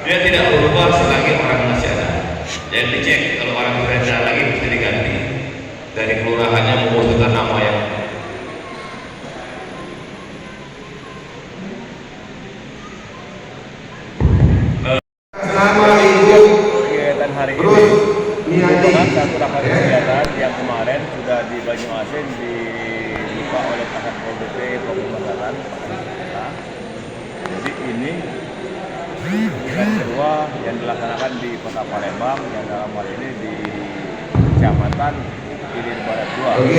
Dia tidak berubah selagi orang masih ada. Jadi dicek kalau orang beredar lagi bisa diganti. Dari kelurahannya memutuskan nama yang selama itu kegiatan hari ini merupakan satu rangkaian kegiatan yang kemarin sudah di Banyuasin dibuka oleh Kasat Pol PP Provinsi Selatan. Jadi ini event kedua yang dilaksanakan di Kota Palembang yang dalam hal ini di Kecamatan Ilir Barat 2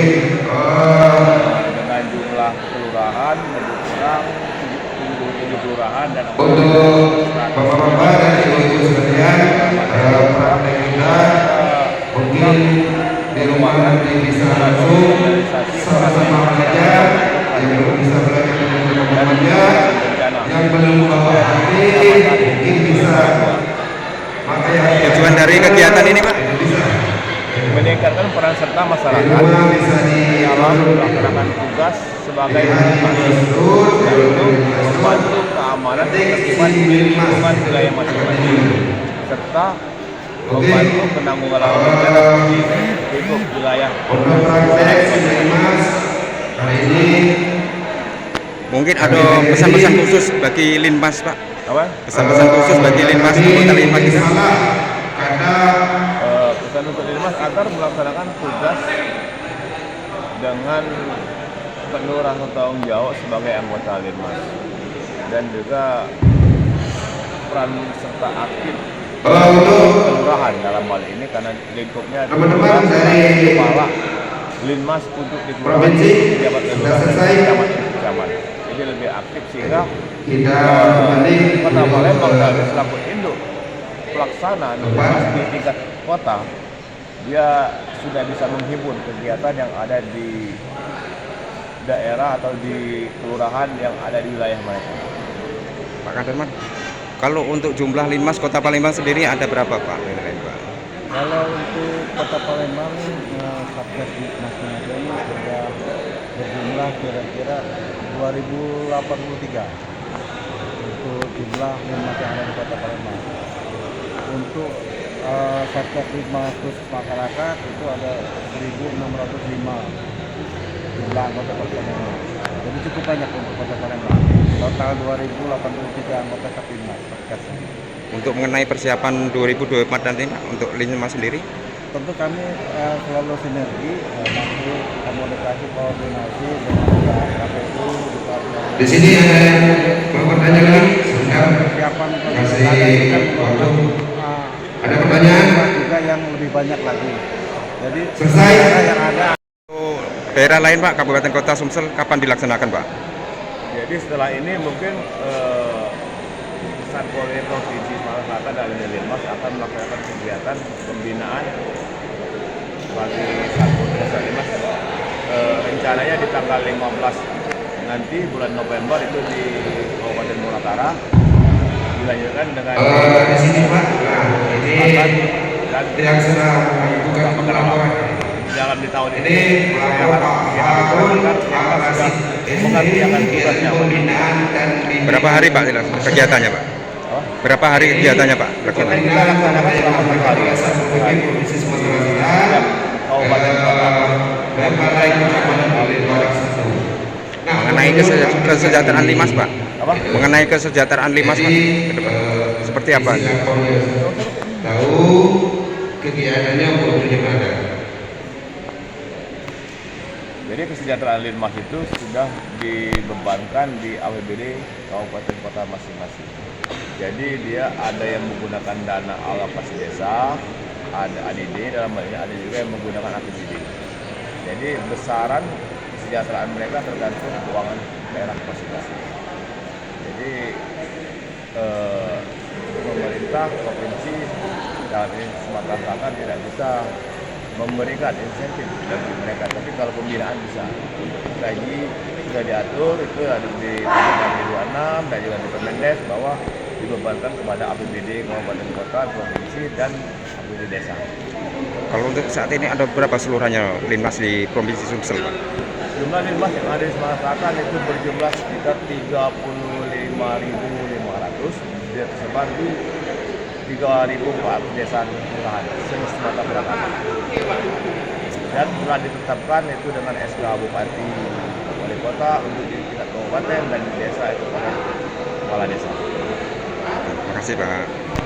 dengan jumlah kelurahan lebih kurang 77 kelurahan dan untuk bapak-bapak dan ibu-ibu sekalian, praktek kita mungkin di rumah nanti bisa langsung sama-sama belajar, yang belum bisa belajar dengan teman-temannya, yang belum bawa hati mungkin bisa pakai hati. Tujuan dari kegiatan ini Pak? Meningkatkan peran serta masyarakat dalam melaksanakan tugas sebagai yaitu membantu keamanan dan ketertiban di lingkungan wilayah masing-masing serta membantu penanggulangan bencana di lingkup wilayah. Kali ini Mungkin ada pesan-pesan khusus bagi Linmas Pak? Apa? Pesan-pesan khusus bagi Linmas, anggota Linmas itu? Pesan untuk Linmas agar melaksanakan tugas dengan penuh rasa tanggung jawab sebagai anggota Linmas dan juga peran serta aktif kelurahan dalam hal ini karena lingkupnya teman-teman dari kepala Linmas untuk di kelurahan provinsi pejabat kelurahan dan kecamatan. Jadi lebih aktif sehingga kita kembali Kota Palembang selaku induk pelaksana Linmas di tingkat kota, dia sudah bisa menghimpun kegiatan yang ada di daerah atau di kelurahan yang ada di wilayah mereka. Pak Kaderman, kalau untuk jumlah Linmas Kota Palembang sendiri ada berapa Pak? Kalau untuk Kota Palembang, Satgas Linmasnya ini sudah berjumlah kira-kira 2083 untuk jumlah Linmas yang ada di Kota Palembang. Untuk Satgas Linmas khusus masyarakat itu ada 1605 jumlah anggota Kota Palembang. Jadi cukup banyak untuk Kota Palembang. Total 2083 anggota Satgas Satgas. Untuk mengenai persiapan 2024 nanti Pak, untuk Linmas sendiri? Tentu kami selalu sinergi, nanti komunikasi koordinasi dengan KPU. Di sini ada yang mau bertanya lagi? Sebentar. Persiapan Kasih waktu. Ada pertanyaan? juga yang lebih banyak lagi. Jadi Selesai. yang ada Daerah lain Pak, Kabupaten Kota Sumsel, kapan dilaksanakan Pak? Jadi setelah ini mungkin Satpol PP Provinsi Sumatera Selatan dan Linmas akan melaksanakan kegiatan pembinaan bagi Satpol Desa Linmas. Rencananya di tanggal 15 nanti bulan November itu di Kabupaten Muratara, dilanjutkan dengan di sini Pak. Nah, ini yang sedang menentukan pengalaman. dalam di tahun ini Ini pelapor Pak Harun Al-Qasim. mengerjakan tugasnya. Pembinaan dan Berapa hari Pak kegiatannya Pak? Berapa hari kegiatannya Pak? Kita laksanakan selama 7 hari. Provinsi Sumatera Selatan, Kabupaten Kota. dan Balai Kecamatan Ilir Barat 1. Nah, Mengenai kesejahteraan Linmas Pak? Apa? Mengenai kesejahteraan Linmas Pak? Ke depan. Seperti apa? Tahu kegiatannya waktunya ada. Jadi kesejahteraan Linmas itu sudah dibebankan di APBD kabupaten kota masing-masing. Jadi dia ada yang menggunakan dana alokasi desa, ada ADD, dalam hal ini ada juga yang menggunakan APBD. Jadi besaran kesejahteraan mereka tergantung keuangan daerah masing-masing. Jadi pemerintah provinsi dalam ini Sumatera Selatan tidak bisa memberikan insentif bagi mereka, tapi kalau pembinaan bisa. Gaji sudah diatur, itu ada di Permendagri 26 dan juga di Permendes bahwa dibebankan kepada APBD kabupaten kota, provinsi dan APBD desa. Kalau untuk saat ini ada berapa seluruhnya Linmas di Provinsi Sumsel Pak? Jumlah Linmas yang ada di Sumatera Selatan itu berjumlah sekitar 35.500, dia tersebar di 3.400 desa dan kelurahan se-Sumatera Selatan. Dan telah ditetapkan itu dengan SK Bupati Wali Kota untuk di tingkat kabupaten dan di desa itu oleh kepala desa. Terima kasih Pak.